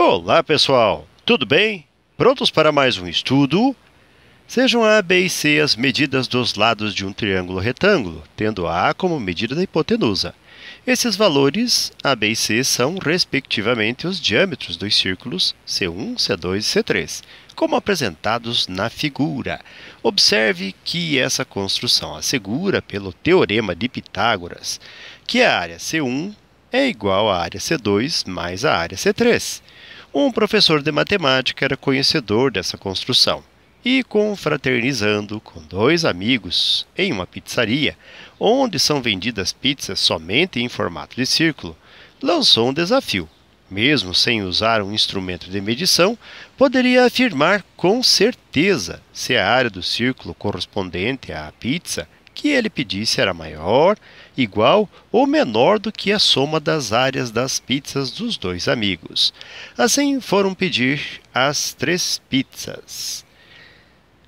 Olá pessoal, tudo bem? Prontos para mais um estudo? Sejam A, B e C as medidas dos lados de um triângulo retângulo, tendo A como medida da hipotenusa. Esses valores, A, B e C, são, respectivamente, os diâmetros dos círculos C1, C2 e C3, como apresentados na figura. Observe que essa construção assegura, pelo teorema de Pitágoras, que a área C1 é igual à área C2 mais a área C3. Um professor de matemática era conhecedor dessa construção e, confraternizando com dois amigos em uma pizzaria, onde são vendidas pizzas somente em formato de círculo, lançou um desafio. Mesmo sem usar um instrumento de medição, poderia afirmar com certeza se a área do círculo correspondente à pizza que ele pedisse era maior, igual ou menor do que a soma das áreas das pizzas dos dois amigos. Assim foram pedir as 3 pizzas.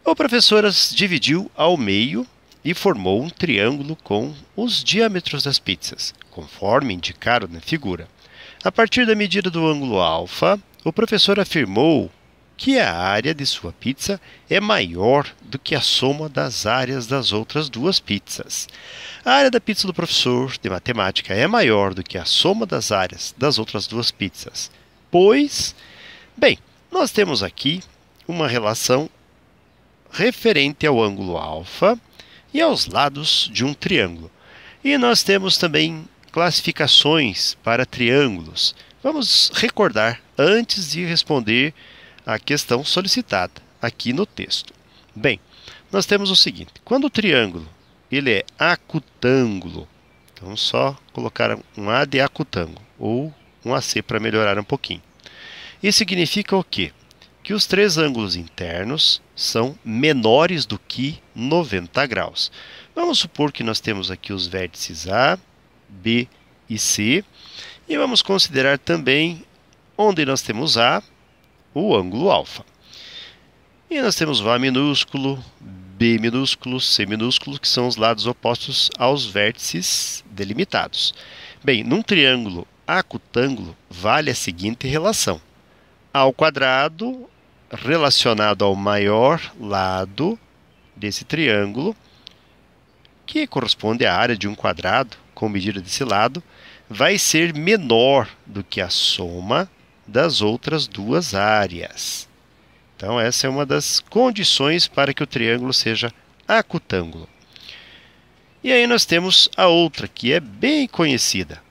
O professor as dividiu ao meio e formou um triângulo com os diâmetros das pizzas, conforme indicado na figura. A partir da medida do ângulo alfa, o professor afirmou que a área de sua pizza é maior do que a soma das áreas das outras 2 pizzas. A área da pizza do professor de matemática é maior do que a soma das áreas das outras 2 pizzas, pois, bem, nós temos aqui uma relação referente ao ângulo alfa e aos lados de um triângulo. E nós temos também classificações para triângulos. Vamos recordar antes de responder a questão solicitada aqui no texto. Bem, nós temos o seguinte: quando o triângulo ele é acutângulo, então só colocar um A de acutângulo ou um AC para melhorar um pouquinho. Isso significa o quê? Que os 3 ângulos internos são menores do que 90 graus. Vamos supor que nós temos aqui os vértices A, B e C, e vamos considerar também, onde nós temos A, o ângulo alfa. E nós temos o A minúsculo, B minúsculo, C minúsculo, que são os lados opostos aos vértices delimitados. Bem, num triângulo acutângulo, vale a seguinte relação: A ao quadrado relacionado ao maior lado desse triângulo, que corresponde à área de um quadrado com medida desse lado, vai ser menor do que a soma das outras 2 áreas. Então, essa é uma das condições para que o triângulo seja acutângulo. E aí nós temos a outra, que é bem conhecida,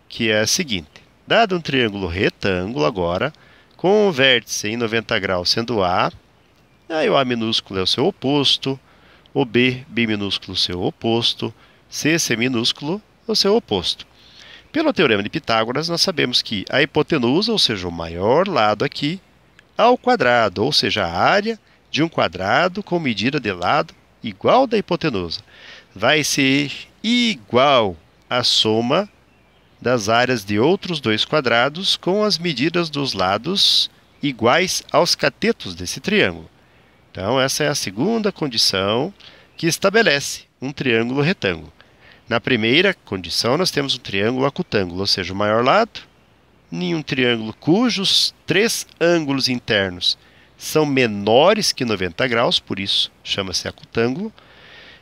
que é a seguinte: dado um triângulo retângulo agora, com o vértice em 90 graus sendo A, aí o A minúsculo é o seu oposto, o B minúsculo o seu oposto, C minúsculo o seu oposto. Pelo teorema de Pitágoras, nós sabemos que a hipotenusa, ou seja, o maior lado aqui, ao quadrado, ou seja, a área de um quadrado com medida de lado igual da hipotenusa, vai ser igual à soma das áreas de outros 2 quadrados com as medidas dos lados iguais aos catetos desse triângulo. Então, essa é a segunda condição que estabelece um triângulo retângulo. Na primeira condição, nós temos um triângulo acutângulo, ou seja, o maior lado, em um triângulo cujos 3 ângulos internos são menores que 90 graus, por isso chama-se acutângulo.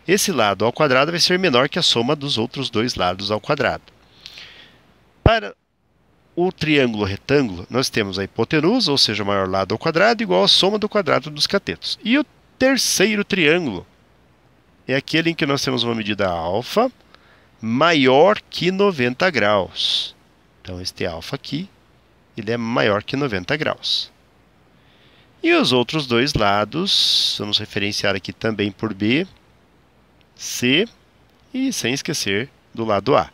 Esse lado ao quadrado vai ser menor que a soma dos outros 2 lados ao quadrado. Para o triângulo retângulo, nós temos a hipotenusa, ou seja, o maior lado ao quadrado, igual à soma do quadrado dos catetos. E o terceiro triângulo é aquele em que nós temos uma medida alfa maior que 90 graus. Então, este alfa aqui, ele é maior que 90 graus. E os outros 2 lados, vamos referenciar aqui também por B, C e sem esquecer do lado A.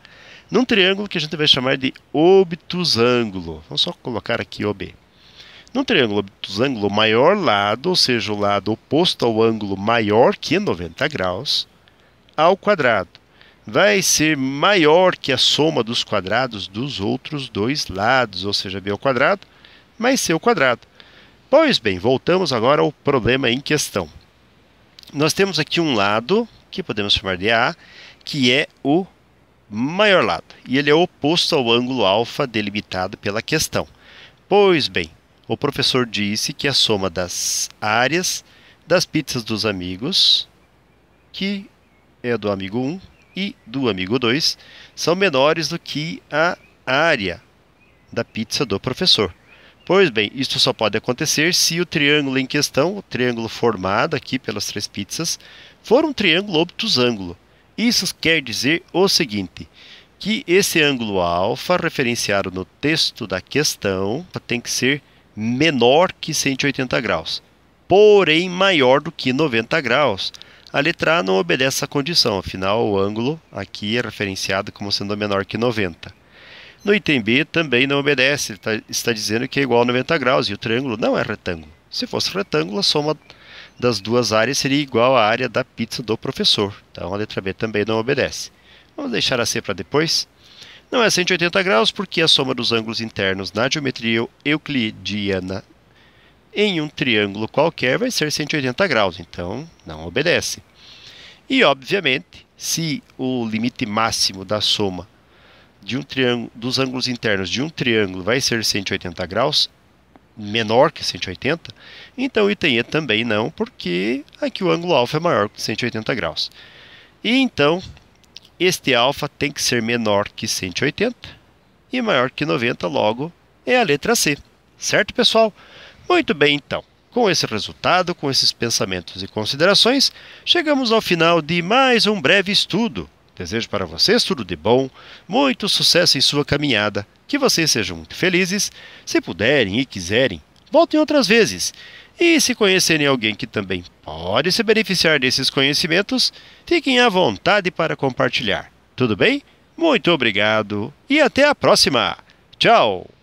Num triângulo que a gente vai chamar de obtusângulo. Vamos só colocar aqui OB. Num triângulo obtusângulo, o maior lado, ou seja, o lado oposto ao ângulo maior que 90 graus, ao quadrado, vai ser maior que a soma dos quadrados dos outros 2 lados, ou seja, B ao quadrado mais C ao quadrado. Pois bem, voltamos agora ao problema em questão. Nós temos aqui um lado, que podemos chamar de A, que é o maior lado, e ele é oposto ao ângulo alfa delimitado pela questão. Pois bem, o professor disse que a soma das áreas das pizzas dos amigos, que é do amigo 1 e do amigo 2, são menores do que a área da pizza do professor. Pois bem, isto só pode acontecer se o triângulo em questão, o triângulo formado aqui pelas 3 pizzas, for um triângulo obtusângulo. Isso quer dizer o seguinte, que esse ângulo alfa, referenciado no texto da questão, tem que ser menor que 180 graus, porém maior do que 90 graus. A letra A não obedece à condição, afinal o ângulo aqui é referenciado como sendo menor que 90. No item B também não obedece, está dizendo que é igual a 90 graus e o triângulo não é retângulo. Se fosse retângulo, a soma das duas áreas seria igual à área da pizza do professor. Então a letra B também não obedece. Vamos deixar a C para depois. Não é 180 graus porque a soma dos ângulos internos na geometria euclidiana em um triângulo qualquer vai ser 180 graus, então não obedece. E obviamente, se o limite máximo da soma de um triângulo, dos ângulos internos de um triângulo vai ser 180 graus, menor que 180, então o item E também não, porque aqui o ângulo alfa é maior que 180 graus. E então, este alfa tem que ser menor que 180 e maior que 90, logo é a letra C. Certo, pessoal? Muito bem, então. Com esse resultado, com esses pensamentos e considerações, chegamos ao final de mais um breve estudo. Desejo para vocês tudo de bom, muito sucesso em sua caminhada, que vocês sejam muito felizes. Se puderem e quiserem, voltem outras vezes. E se conhecerem alguém que também pode se beneficiar desses conhecimentos, fiquem à vontade para compartilhar. Tudo bem? Muito obrigado e até a próxima. Tchau!